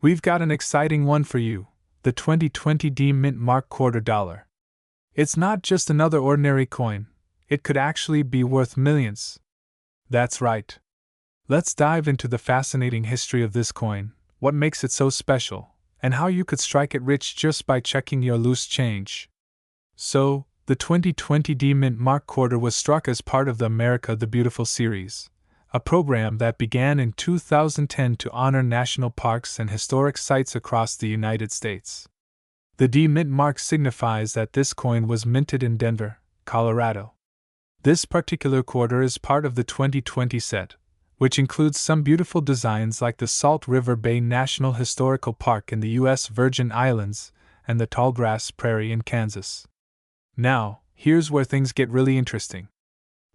We've got an exciting one for you, the 2020 D Mint Mark Quarter Dollar. It's not just another ordinary coin, it could actually be worth millions. That's right. Let's dive into the fascinating history of this coin, what makes it so special, and how you could strike it rich just by checking your loose change. So, the 2020 D Mint Mark Quarter was struck as part of the America the Beautiful series, a program that began in 2010 to honor national parks and historic sites across the United States. The D Mint mark signifies that this coin was minted in Denver, Colorado. This particular quarter is part of the 2020 set, which includes some beautiful designs like the Salt River Bay National Historical Park in the U.S. Virgin Islands and the Tallgrass Prairie in Kansas. Now, here's where things get really interesting.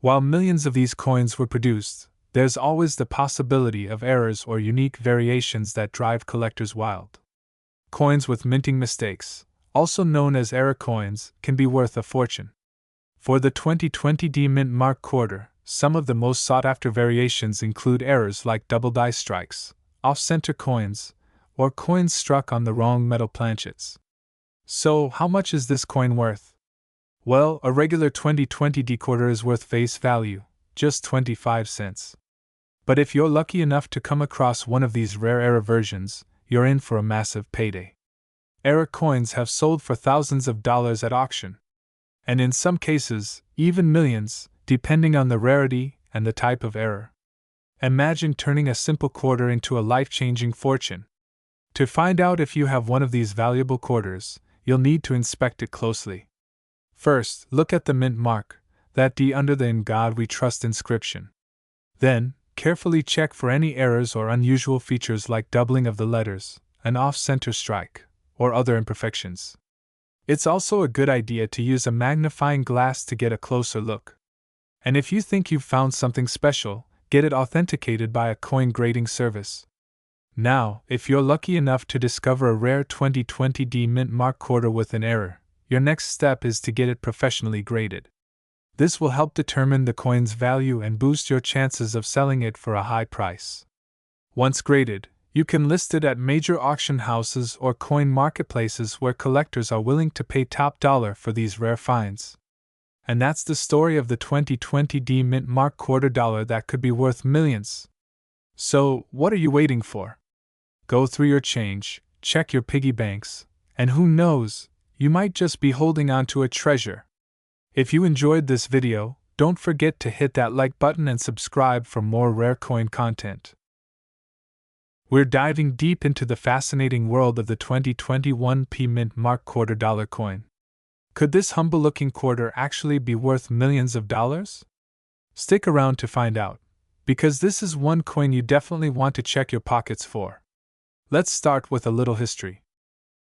While millions of these coins were produced, there's always the possibility of errors or unique variations that drive collectors wild. Coins with minting mistakes, also known as error coins, can be worth a fortune. For the 2020 D Mint Mark Quarter, some of the most sought-after variations include errors like double die strikes, off-center coins, or coins struck on the wrong metal planchets. So, how much is this coin worth? Well, a regular 2020 D quarter is worth face value, just 25 cents. But if you're lucky enough to come across one of these rare error versions, you're in for a massive payday. Error coins have sold for thousands of dollars at auction. And in some cases, even millions, depending on the rarity and the type of error. Imagine turning a simple quarter into a life-changing fortune. To find out if you have one of these valuable quarters, you'll need to inspect it closely. First, look at the mint mark, that D under the "In God We Trust" inscription. Then, carefully check for any errors or unusual features like doubling of the letters, an off-center strike, or other imperfections. It's also a good idea to use a magnifying glass to get a closer look. And if you think you've found something special, get it authenticated by a coin grading service. Now, if you're lucky enough to discover a rare 2020 D Mint Mark Quarter with an error, your next step is to get it professionally graded. This will help determine the coin's value and boost your chances of selling it for a high price. Once graded, you can list it at major auction houses or coin marketplaces where collectors are willing to pay top dollar for these rare finds. And that's the story of the 2020 D Mint Mark Quarter Dollar that could be worth millions. So, what are you waiting for? Go through your change, check your piggy banks, and who knows, you might just be holding on to a treasure. If you enjoyed this video, don't forget to hit that like button and subscribe for more rare coin content. We're diving deep into the fascinating world of the 2021 P Mint Mark Quarter Dollar coin. Could this humble-looking quarter actually be worth millions of dollars? Stick around to find out, because this is one coin you definitely want to check your pockets for. Let's start with a little history.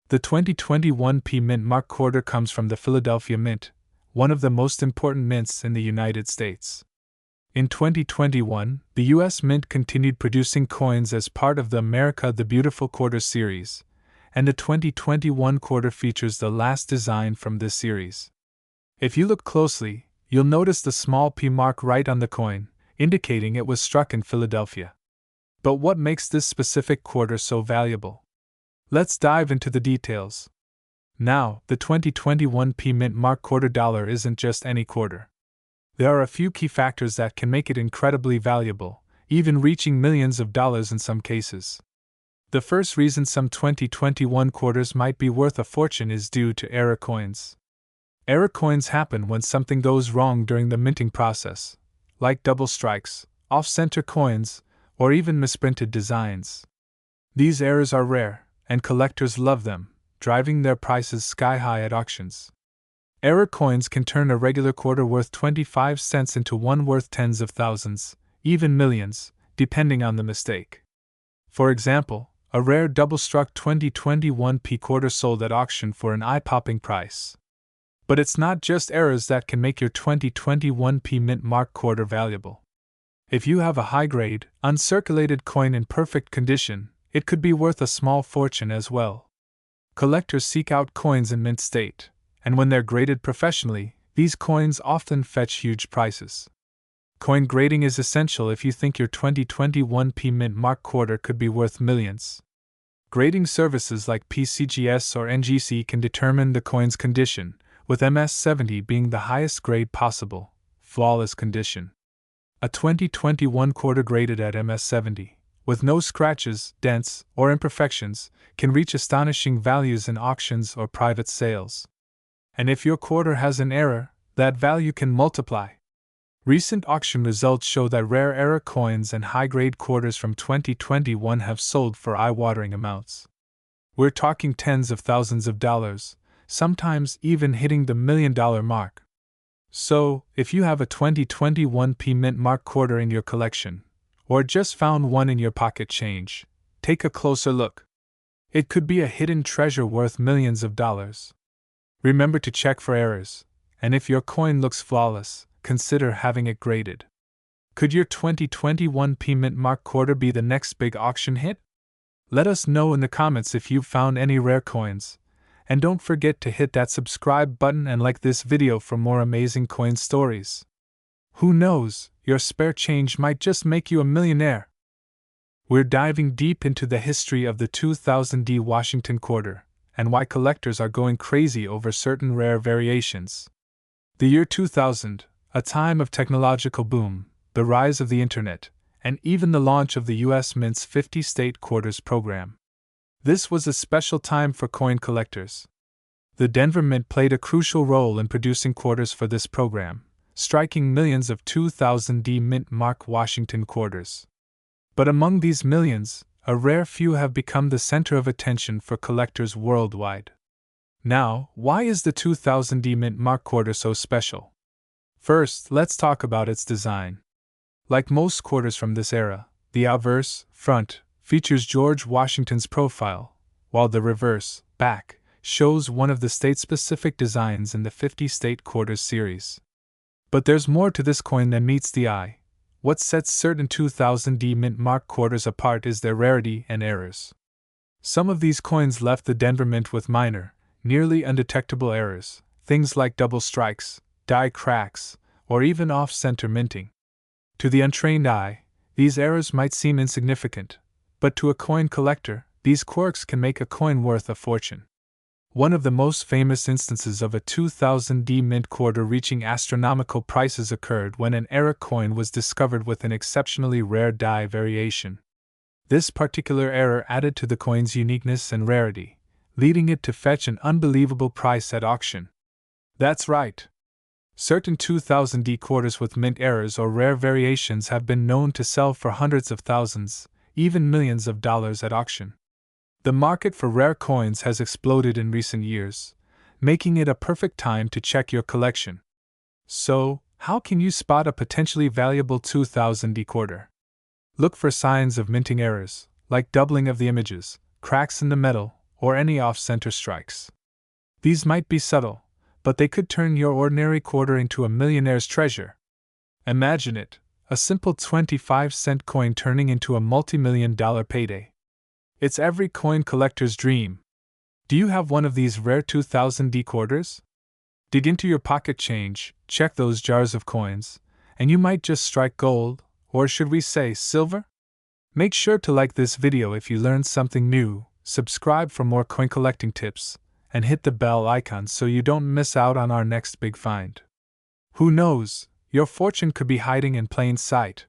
The 2021 P Mint Mark Quarter comes from the Philadelphia Mint, one of the most important mints in the United States. In 2021, the U.S. Mint continued producing coins as part of the America the Beautiful Quarter series, and the 2021 quarter features the last design from this series. If you look closely, you'll notice the small P mark right on the coin, indicating it was struck in Philadelphia. But what makes this specific quarter so valuable? Let's dive into the details. Now, the 2021 P Mint Mark Quarter Dollar isn't just any quarter. There are a few key factors that can make it incredibly valuable, even reaching millions of dollars in some cases. The first reason some 2021 quarters might be worth a fortune is due to error coins. Error coins happen when something goes wrong during the minting process, like double strikes, off-center coins, or even misprinted designs. These errors are rare, and collectors love them, driving their prices sky-high at auctions. Error coins can turn a regular quarter worth 25 cents into one worth tens of thousands, even millions, depending on the mistake. For example, a rare double-struck 2021 P quarter sold at auction for an eye-popping price. But it's not just errors that can make your 2021 P Mint Mark Quarter valuable. If you have a high-grade, uncirculated coin in perfect condition, it could be worth a small fortune as well. Collectors seek out coins in mint state, and when they're graded professionally, these coins often fetch huge prices. Coin grading is essential if you think your 2021 P Mint Mark Quarter could be worth millions. Grading services like PCGS or NGC can determine the coin's condition, with MS70 being the highest grade possible, flawless condition. A 2021 quarter graded at MS70, with no scratches, dents, or imperfections, can reach astonishing values in auctions or private sales. And if your quarter has an error, that value can multiply. Recent auction results show that rare error coins and high-grade quarters from 2021 have sold for eye-watering amounts. We're talking tens of thousands of dollars, sometimes even hitting the $1 million mark. So, if you have a 2021 Mint Mark quarter in your collection, or just found one in your pocket change, take a closer look. It could be a hidden treasure worth millions of dollars. Remember to check for errors, and if your coin looks flawless, consider having it graded. Could your 2021 Mint Mark quarter be the next big auction hit? Let us know in the comments if you've found any rare coins, and don't forget to hit that subscribe button and like this video for more amazing coin stories. Who knows, your spare change might just make you a millionaire. We're diving deep into the history of the 2000 Washington quarter, and why collectors are going crazy over certain rare variations. The year 2000, a time of technological boom, the rise of the internet, and even the launch of the U.S. Mint's 50-state quarters program. This was a special time for coin collectors. The Denver Mint played a crucial role in producing quarters for this program, striking millions of 2000 Mint Mark Washington quarters. But among these millions, a rare few have become the center of attention for collectors worldwide. Now, why is the 2000 Mint Mark quarter so special? First, let's talk about its design. Like most quarters from this era, the obverse, front, features George Washington's profile, while the reverse, back, shows one of the state-specific designs in the 50-state quarters series. But there's more to this coin than meets the eye. What sets certain 2000 Mint Mark quarters apart is their rarity and errors. Some of these coins left the Denver Mint with minor, nearly undetectable errors, things like double strikes, die cracks, or even off-center minting. To the untrained eye, these errors might seem insignificant, but to a coin collector, these quirks can make a coin worth a fortune. One of the most famous instances of a 2000 Mint quarter reaching astronomical prices occurred when an error coin was discovered with an exceptionally rare die variation. This particular error added to the coin's uniqueness and rarity, leading it to fetch an unbelievable price at auction. That's right. Certain 2000 quarters with mint errors or rare variations have been known to sell for hundreds of thousands, even millions of dollars at auction. The market for rare coins has exploded in recent years, making it a perfect time to check your collection. So, how can you spot a potentially valuable 2000 quarter? Look for signs of minting errors, like doubling of the images, cracks in the metal, or any off-center strikes. These might be subtle, but they could turn your ordinary quarter into a millionaire's treasure. Imagine it, a simple 25-cent coin turning into a multi-million-dollar payday. It's every coin collector's dream. Do you have one of these rare 2000 quarters? Dig into your pocket change, check those jars of coins, and you might just strike gold, or should we say silver? Make sure to like this video if you learned something new, subscribe for more coin collecting tips, and hit the bell icon so you don't miss out on our next big find. Who knows, your fortune could be hiding in plain sight.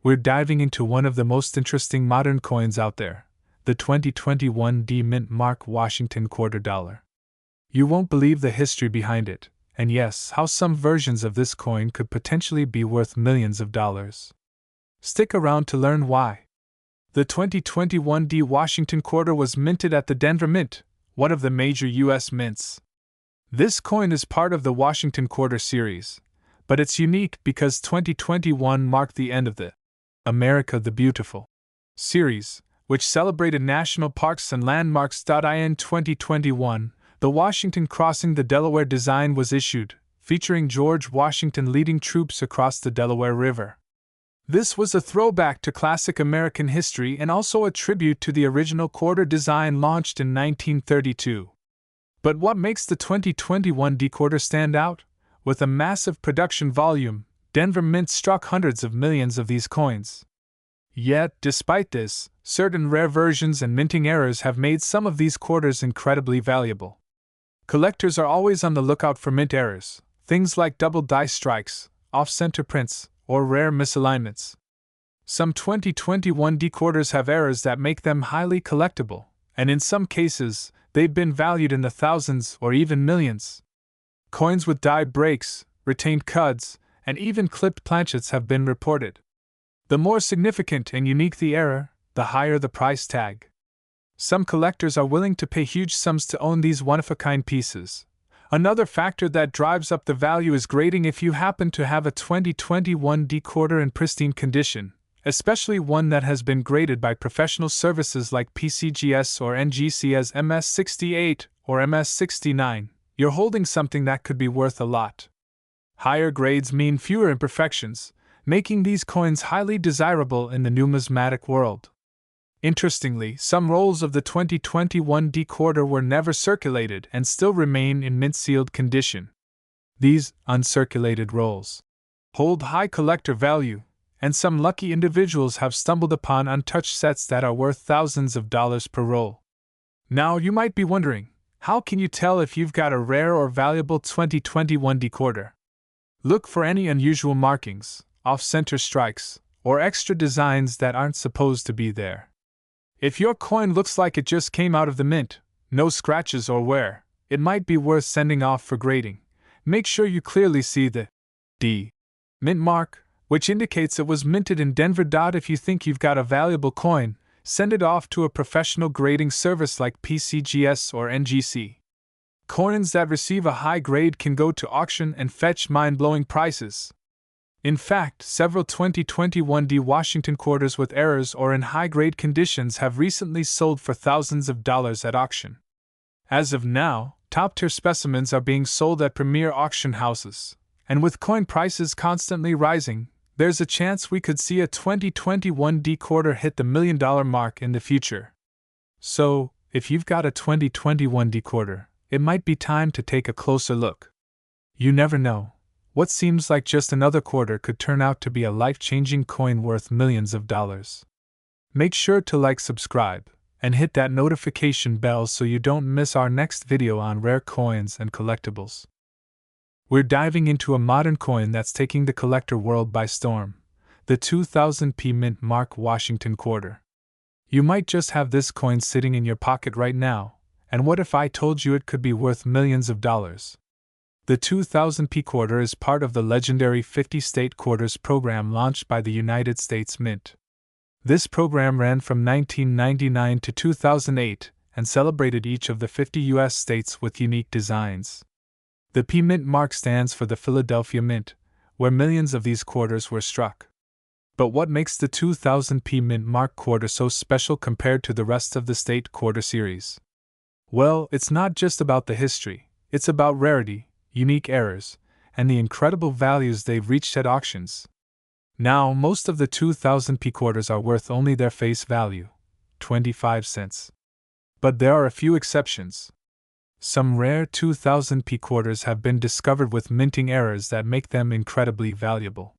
We're diving into one of the most interesting modern coins out there, the 2021 Mint Mark Washington quarter dollar. You won't believe the history behind it, and yes, how some versions of this coin could potentially be worth millions of dollars. Stick around to learn why. The 2021 Washington quarter was minted at the Denver Mint, one of the major U.S. mints. This coin is part of the Washington quarter series, but it's unique because 2021 marked the end of the America the Beautiful series, which celebrated national parks and landmarks. In 2021, the Washington Crossing the Delaware design was issued, featuring George Washington leading troops across the Delaware River. This was a throwback to classic American history and also a tribute to the original quarter design launched in 1932. But what makes the 2021 quarter stand out? With a massive production volume, Denver Mint struck hundreds of millions of these coins. Yet, despite this, certain rare versions and minting errors have made some of these quarters incredibly valuable. Collectors are always on the lookout for mint errors, things like double die strikes, off-center prints, or rare misalignments. Some 2021D quarters have errors that make them highly collectible, and in some cases, they've been valued in the thousands or even millions. Coins with die breaks, retained cuds, and even clipped planchets have been reported. The more significant and unique the error, the higher the price tag. Some collectors are willing to pay huge sums to own these one-of-a-kind pieces. Another factor that drives up the value is grading. If you happen to have a 2021D quarter in pristine condition, especially one that has been graded by professional services like PCGS or NGC as MS68 or MS69, you're holding something that could be worth a lot. Higher grades mean fewer imperfections, making these coins highly desirable in the numismatic world. Interestingly, some rolls of the 2021D quarter were never circulated and still remain in mint-sealed condition. These uncirculated rolls hold high collector value, and some lucky individuals have stumbled upon untouched sets that are worth thousands of dollars per roll. Now you might be wondering, how can you tell if you've got a rare or valuable 2021D quarter? Look for any unusual markings, off-center strikes, or extra designs that aren't supposed to be there. If your coin looks like it just came out of the mint, no scratches or wear, it might be worth sending off for grading. Make sure you clearly see the D mint mark, which indicates it was minted in Denver. If you think you've got a valuable coin, send it off to a professional grading service like PCGS or NGC. Coins that receive a high grade can go to auction and fetch mind-blowing prices. In fact, several 2021D Washington quarters with errors or in high-grade conditions have recently sold for thousands of dollars at auction. As of now, top-tier specimens are being sold at premier auction houses, and with coin prices constantly rising, there's a chance we could see a 2021D quarter hit the $1 million mark in the future. So, if you've got a 2021D quarter, it might be time to take a closer look. You never know. What seems like just another quarter could turn out to be a life-changing coin worth millions of dollars. Make sure to like, subscribe, and hit that notification bell so you don't miss our next video on rare coins and collectibles. We're diving into a modern coin that's taking the collector world by storm, the 2000p Mint Mark Washington quarter. You might just have this coin sitting in your pocket right now, and what if I told you it could be worth millions of dollars? The 2000p quarter is part of the legendary 50-state quarters program launched by the United States Mint. This program ran from 1999 to 2008 and celebrated each of the 50 U.S. states with unique designs. The P Mint mark stands for the Philadelphia Mint, where millions of these quarters were struck. But what makes the 2000p Mint mark quarter so special compared to the rest of the state quarter series? Well, it's not just about the history, it's about rarity, unique errors, and the incredible values they've reached at auctions. Now, most of the 2000p quarters are worth only their face value, 25 cents. But there are a few exceptions. Some rare 2000p quarters have been discovered with minting errors that make them incredibly valuable.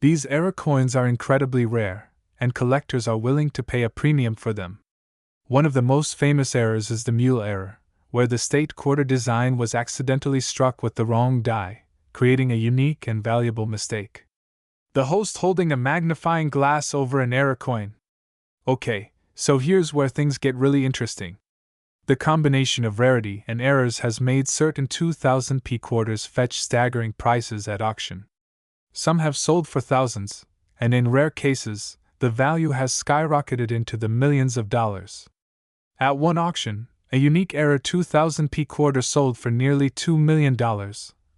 These error coins are incredibly rare, and collectors are willing to pay a premium for them. One of the most famous errors is the mule error, where the state quarter design was accidentally struck with the wrong die, creating a unique and valuable mistake. The host holding a magnifying glass over an error coin. Okay, so here's where things get really interesting. The combination of rarity and errors has made certain 2000p quarters fetch staggering prices at auction. Some have sold for thousands, and in rare cases, the value has skyrocketed into the millions of dollars. At one auction, a unique error 2000p quarter sold for nearly $2 million.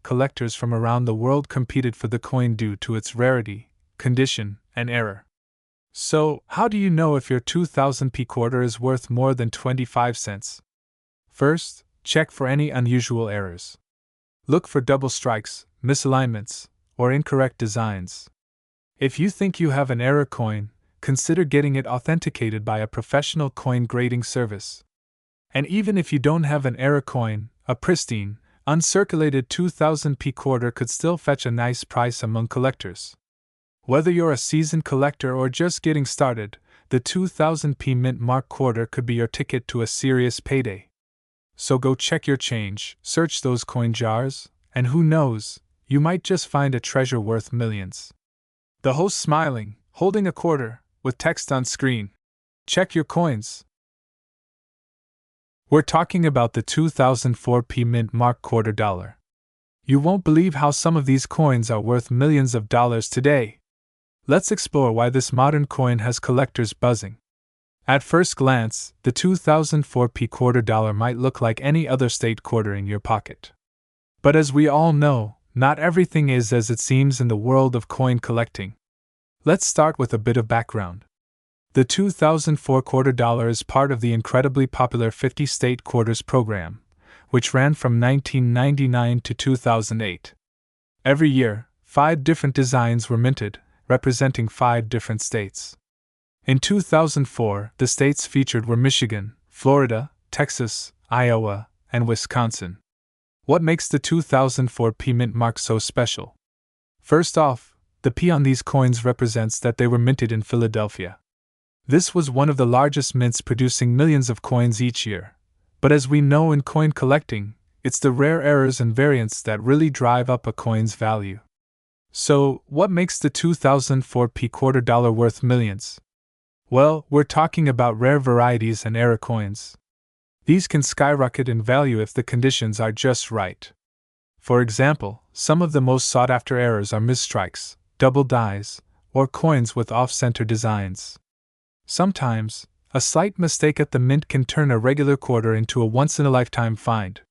Collectors from around the world competed for the coin due to its rarity, condition, and error. So, how do you know if your 2000p quarter is worth more than 25 cents? First, check for any unusual errors. Look for double strikes, misalignments, or incorrect designs. If you think you have an error coin, consider getting it authenticated by a professional coin grading service. And even if you don't have an error coin, a pristine, uncirculated 2000p quarter could still fetch a nice price among collectors. Whether you're a seasoned collector or just getting started, the 2000p Mint Mark quarter could be your ticket to a serious payday. So go check your change, search those coin jars, and who knows, you might just find a treasure worth millions. The host smiling, holding a quarter, with text on screen. Check your coins. We're talking about the 2004p Mint Mark quarter dollar. You won't believe how some of these coins are worth millions of dollars today. Let's explore why this modern coin has collectors buzzing. At first glance, the 2004p quarter dollar might look like any other state quarter in your pocket. But as we all know, not everything is as it seems in the world of coin collecting. Let's start with a bit of background. The 2004 quarter dollar is part of the incredibly popular 50 state quarters program, which ran from 1999 to 2008. Every year, 5 different designs were minted, representing 5 different states. In 2004, the states featured were Michigan, Florida, Texas, Iowa, and Wisconsin. What makes the 2004p Mint Mark so special? First off, the P on these coins represents that they were minted in Philadelphia. This was one of the largest mints producing millions of coins each year. But as we know in coin collecting, it's the rare errors and variants that really drive up a coin's value. So, what makes the 2004p quarter dollar worth millions? Well, we're talking about rare varieties and error coins. These can skyrocket in value if the conditions are just right. For example, some of the most sought-after errors are misstrikes, double dies, or coins with off-center designs. Sometimes, a slight mistake at the mint can turn a regular quarter into a once-in-a-lifetime find.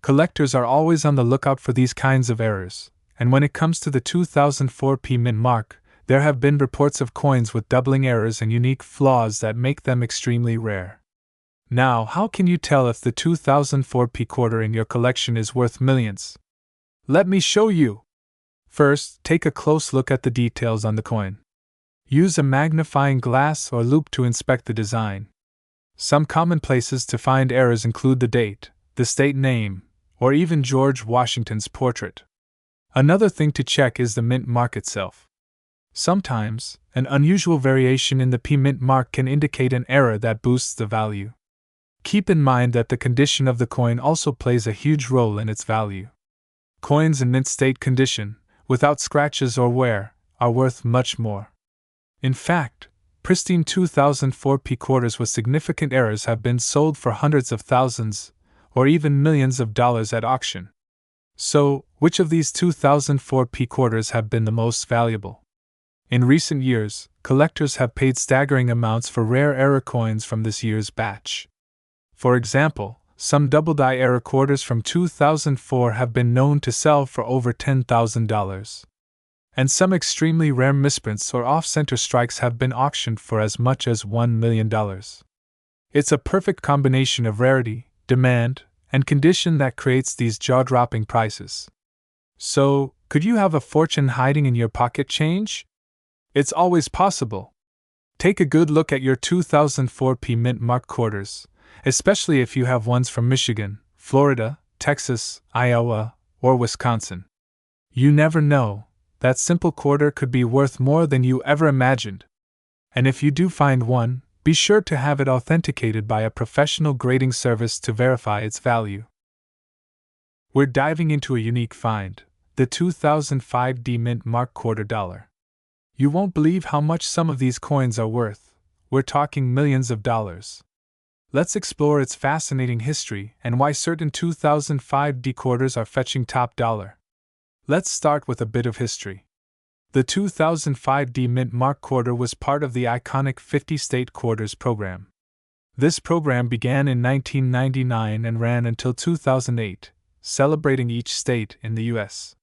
Collectors are always on the lookout for these kinds of errors, and when it comes to the 2004p Mint Mark, there have been reports of coins with doubling errors and unique flaws that make them extremely rare. Now, how can you tell if the 2004p quarter in your collection is worth millions? Let me show you. First, take a close look at the details on the coin. Use a magnifying glass or loupe to inspect the design. Some common places to find errors include the date, the state name, or even George Washington's portrait. Another thing to check is the mint mark itself. Sometimes, an unusual variation in the P Mint mark can indicate an error that boosts the value. Keep in mind that the condition of the coin also plays a huge role in its value. Coins in mint state condition, without scratches or wear, are worth much more. In fact, pristine 2004p quarters with significant errors have been sold for hundreds of thousands, or even millions of dollars at auction. So, which of these 2004p quarters have been the most valuable? In recent years, collectors have paid staggering amounts for rare error coins from this year's batch. For example, some double-die error quarters from 2004 have been known to sell for over $10,000. And some extremely rare misprints or off-center strikes have been auctioned for as much as $1 million. It's a perfect combination of rarity, demand, and condition that creates these jaw-dropping prices. So, could you have a fortune hiding in your pocket change? It's always possible. Take a good look at your 2004p Mint Mark quarters, especially if you have ones from Michigan, Florida, Texas, Iowa, or Wisconsin. You never know, that simple quarter could be worth more than you ever imagined. And if you do find one, be sure to have it authenticated by a professional grading service to verify its value. We're diving into a unique find, the 2005D Mint Mark quarter dollar. You won't believe how much some of these coins are worth. We're talking millions of dollars. Let's explore its fascinating history and why certain 2005D quarters are fetching top dollar. Let's start with a bit of history. The 2005D Mint Mark quarter was part of the iconic 50 state quarters program. This program began in 1999 and ran until 2008, celebrating each state in the U.S.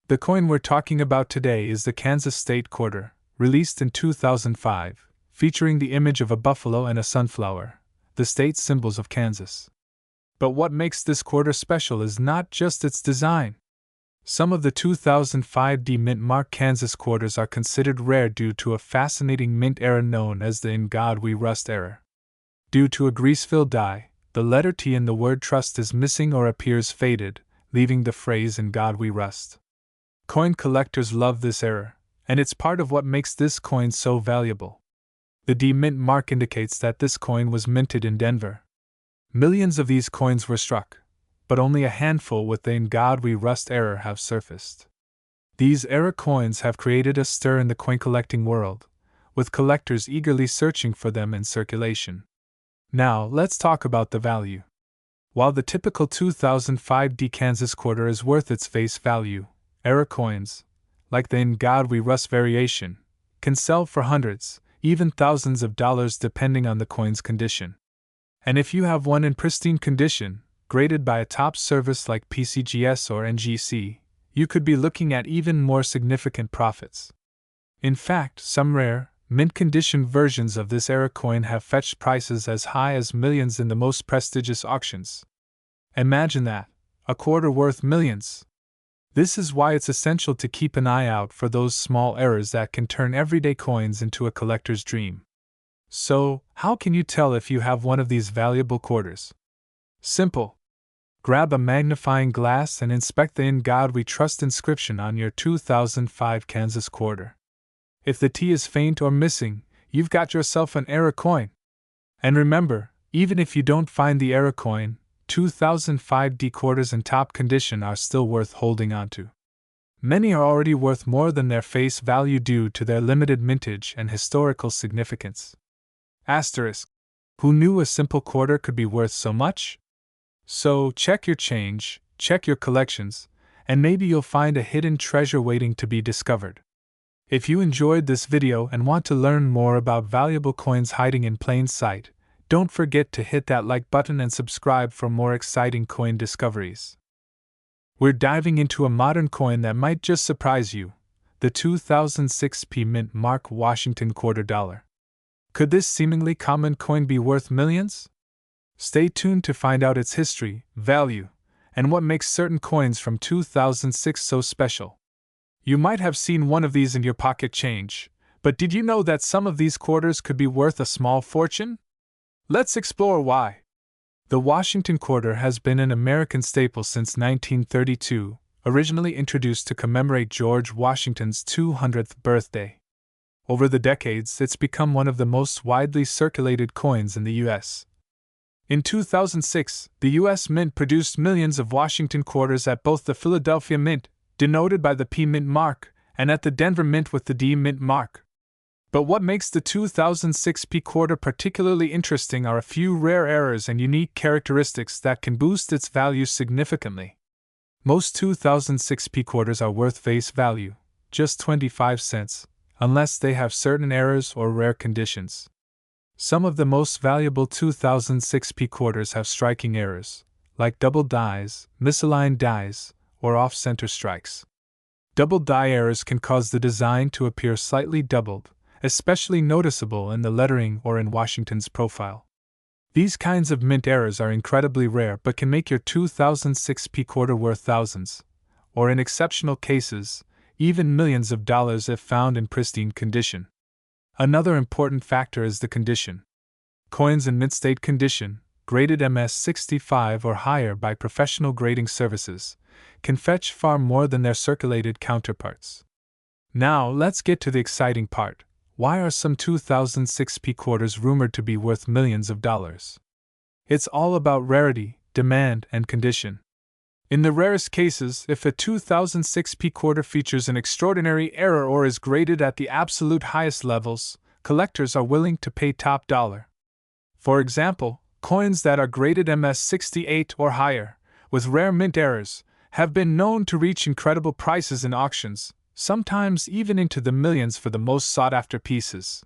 The coin we're talking about today is the Kansas State Quarter, released in 2005, featuring the image of a buffalo and a sunflower, the state symbols of Kansas. But what makes this quarter special is not just its design. Some of the 2005D Mint Mark Kansas quarters are considered rare due to a fascinating mint error known as the "In God We Rust" error. Due to a grease-filled die, the letter T in the word trust is missing or appears faded, leaving the phrase "In God We Rust." Coin collectors love this error, and it's part of what makes this coin so valuable. The D mint mark indicates that this coin was minted in Denver. Millions of these coins were struck, but only a handful with the "In God We Rust" error have surfaced. These error coins have created a stir in the coin collecting world, with collectors eagerly searching for them in circulation. Now, let's talk about the value. While the typical 2005 D Kansas quarter is worth its face value, error coins, like the "In God We Rust" variation, can sell for hundreds, even thousands of dollars depending on the coin's condition. And if you have one in pristine condition, graded by a top service like PCGS or NGC, you could be looking at even more significant profits. In fact, some rare, mint-condition versions of this era coin have fetched prices as high as millions in the most prestigious auctions. Imagine that, a quarter worth millions! This is why it's essential to keep an eye out for those small errors that can turn everyday coins into a collector's dream. So, how can you tell if you have one of these valuable quarters? Simple. Grab a magnifying glass and inspect the "In God We Trust" inscription on your 2005 Kansas quarter. If the T is faint or missing, you've got yourself an error coin. And remember, even if you don't find the error coin, 2005 D quarters in top condition are still worth holding onto. Many are already worth more than their face value due to their limited mintage and historical significance. Asterisk. Who knew a simple quarter could be worth so much? So, check your change, check your collections, and maybe you'll find a hidden treasure waiting to be discovered. If you enjoyed this video and want to learn more about valuable coins hiding in plain sight, don't forget to hit that like button and subscribe for more exciting coin discoveries. We're diving into a modern coin that might just surprise you, the 2006 P Mint Mark Washington quarter dollar. Could this seemingly common coin be worth millions? Stay tuned to find out its history, value, and what makes certain coins from 2006 so special. You might have seen one of these in your pocket change, but did you know that some of these quarters could be worth a small fortune? Let's explore why. The Washington quarter has been an American staple since 1932, originally introduced to commemorate George Washington's 200th birthday. Over the decades, it's become one of the most widely circulated coins in the U.S. In 2006, the U.S. Mint produced millions of Washington quarters at both the Philadelphia Mint, denoted by the P Mint mark, and at the Denver Mint with the D Mint mark. But what makes the 2006 P quarter particularly interesting are a few rare errors and unique characteristics that can boost its value significantly. Most 2006 P quarters are worth face value, just 25 cents, unless they have certain errors or rare conditions. Some of the most valuable 2006 P quarters have striking errors, like double dies, misaligned dies, or off-center strikes. Double die errors can cause the design to appear slightly doubled, especially noticeable in the lettering or in Washington's profile. These kinds of mint errors are incredibly rare but can make your 2006 P quarter worth thousands, or in exceptional cases, even millions of dollars if found in pristine condition. Another important factor is the condition. Coins in mint state condition, graded MS65 or higher by professional grading services, can fetch far more than their circulated counterparts. Now let's get to the exciting part. Why are some 2006 P quarters rumored to be worth millions of dollars? It's all about rarity, demand, and condition. In the rarest cases, if a 2006 P quarter features an extraordinary error or is graded at the absolute highest levels, collectors are willing to pay top dollar. For example, coins that are graded MS68 or higher, with rare mint errors, have been known to reach incredible prices in auctions, sometimes even into the millions for the most sought-after pieces.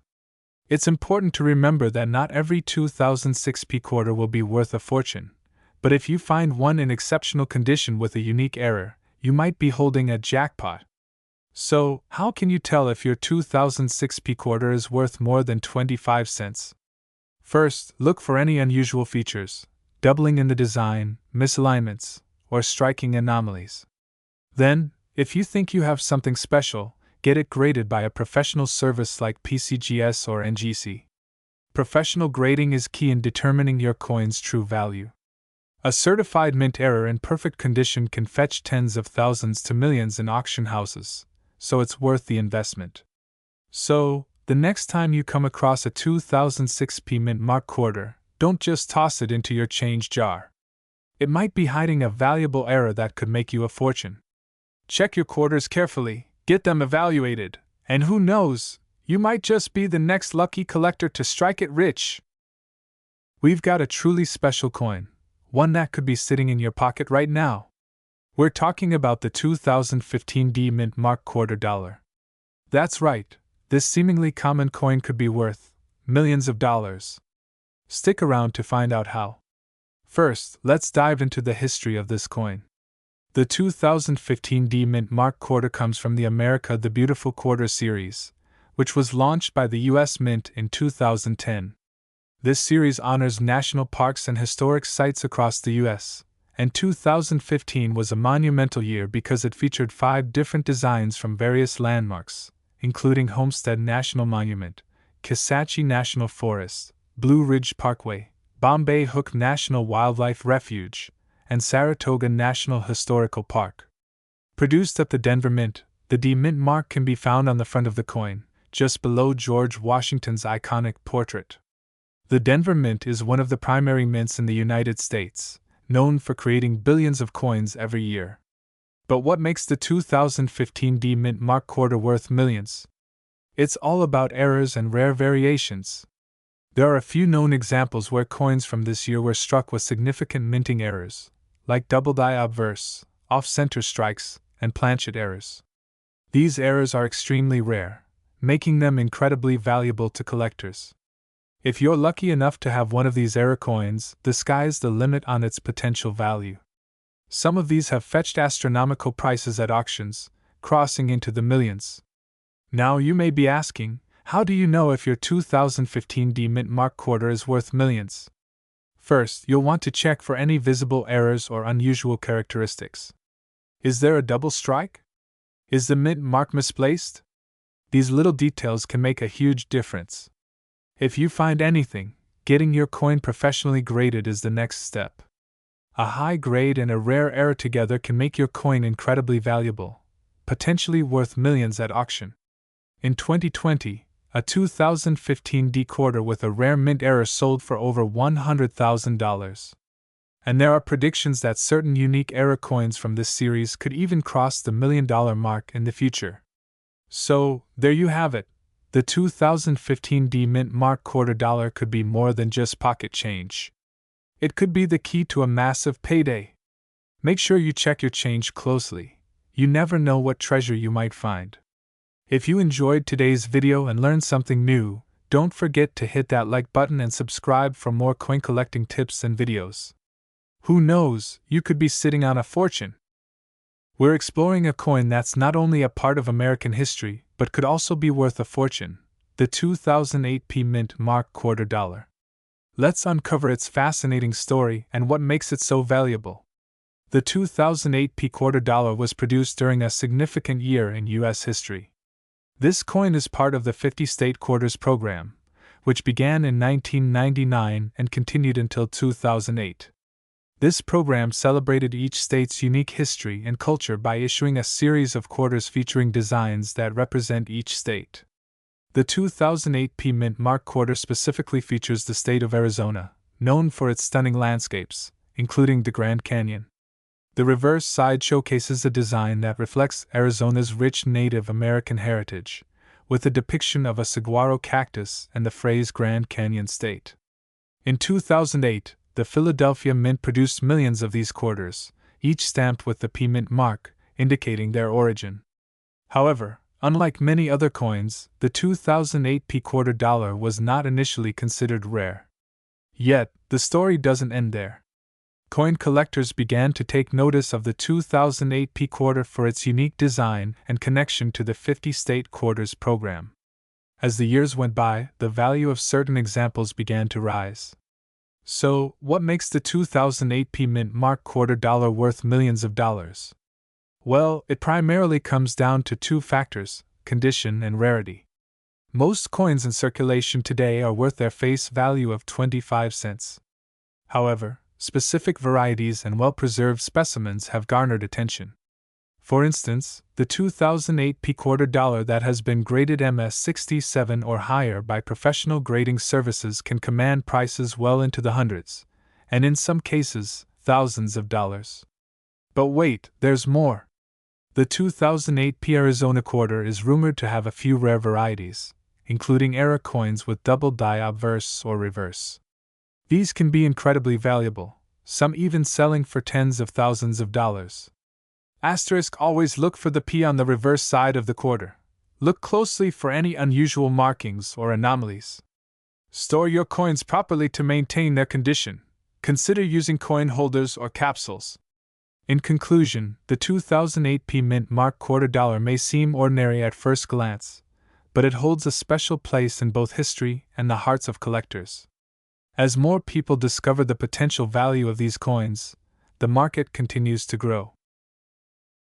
It's important to remember that not every 2006 P quarter will be worth a fortune, but if you find one in exceptional condition with a unique error, you might be holding a jackpot. So, how can you tell if your 2006 P quarter is worth more than 25 cents? First, look for any unusual features, doubling in the design, misalignments, or striking anomalies. Then, if you think you have something special, get it graded by a professional service like PCGS or NGC. Professional grading is key in determining your coin's true value. A certified mint error in perfect condition can fetch tens of thousands to millions in auction houses, so it's worth the investment. So, the next time you come across a 2006 mint mark quarter, don't just toss it into your change jar. It might be hiding a valuable error that could make you a fortune. Check your quarters carefully, get them evaluated, and who knows, you might just be the next lucky collector to strike it rich. We've got a truly special coin, one that could be sitting in your pocket right now. We're talking about the 2015 D Mint Mark quarter dollar. That's right, this seemingly common coin could be worth millions of dollars. Stick around to find out how. First, let's dive into the history of this coin. The 2015 D Mint Mark quarter comes from the America the Beautiful Quarter series, which was launched by the U.S. Mint in 2010. This series honors national parks and historic sites across the U.S., and 2015 was a monumental year because it featured 5 different designs from various landmarks, including Homestead National Monument, Kisatchie National Forest, Blue Ridge Parkway, Bombay Hook National Wildlife Refuge, and Saratoga National Historical Park. Produced at the Denver Mint, the D Mint mark can be found on the front of the coin, just below George Washington's iconic portrait. The Denver Mint is one of the primary mints in the United States, known for creating billions of coins every year. But what makes the 2015 D Mint Mark quarter worth millions? It's all about errors and rare variations. There are a few known examples where coins from this year were struck with significant minting errors, like double die obverse, off-center strikes, and planchet errors. These errors are extremely rare, making them incredibly valuable to collectors. If you're lucky enough to have one of these error coins, the sky's the limit on its potential value. Some of these have fetched astronomical prices at auctions, crossing into the millions. Now you may be asking, how do you know if your 2015 D Mint Mark quarter is worth millions? First, you'll want to check for any visible errors or unusual characteristics. Is there a double strike? Is the mint mark misplaced? These little details can make a huge difference. If you find anything, getting your coin professionally graded is the next step. A high grade and a rare error together can make your coin incredibly valuable, potentially worth millions at auction. In 2020, a 2015 D quarter with a rare mint error sold for over $100,000. And there are predictions that certain unique error coins from this series could even cross the $1 million mark in the future. So, there you have it. The 2015 D Mint Mark quarter dollar could be more than just pocket change. It could be the key to a massive payday. Make sure you check your change closely. You never know what treasure you might find. If you enjoyed today's video and learned something new, don't forget to hit that like button and subscribe for more coin collecting tips and videos. Who knows, you could be sitting on a fortune. We're exploring a coin that's not only a part of American history, but could also be worth a fortune, the 2008 P Mint Mark quarter dollar. Let's uncover its fascinating story and what makes it so valuable. The 2008 P quarter dollar was produced during a significant year in U.S. history. This coin is part of the 50-state quarters program, which began in 1999 and continued until 2008. This program celebrated each state's unique history and culture by issuing a series of quarters featuring designs that represent each state. The 2008 P Mint Mark quarter specifically features the state of Arizona, known for its stunning landscapes, including the Grand Canyon. The reverse side showcases a design that reflects Arizona's rich Native American heritage, with a depiction of a saguaro cactus and the phrase Grand Canyon State. In 2008, the Philadelphia Mint produced millions of these quarters, each stamped with the P Mint mark, indicating their origin. However, unlike many other coins, the 2008 P quarter dollar was not initially considered rare. Yet, the story doesn't end there. Coin collectors began to take notice of the 2008 P quarter for its unique design and connection to the 50-state quarters program. As the years went by, the value of certain examples began to rise. So, what makes the 2008 P Mint Mark quarter dollar worth millions of dollars? Well, it primarily comes down to 2 factors: condition and rarity. Most coins in circulation today are worth their face value of 25 cents. However, specific varieties and well-preserved specimens have garnered attention. For instance, the 2008 P quarter dollar that has been graded MS67 or higher by professional grading services can command prices well into the hundreds, and in some cases, thousands of dollars. But wait, there's more. The 2008 P Arizona quarter is rumored to have a few rare varieties, including era coins with double die obverse or reverse. These can be incredibly valuable, some even selling for tens of thousands of dollars. Asterisk, always look for the P on the reverse side of the quarter. Look closely for any unusual markings or anomalies. Store your coins properly to maintain their condition. Consider using coin holders or capsules. In conclusion, the 2008 P Mint Mark quarter dollar may seem ordinary at first glance, but it holds a special place in both history and the hearts of collectors. As more people discover the potential value of these coins, the market continues to grow.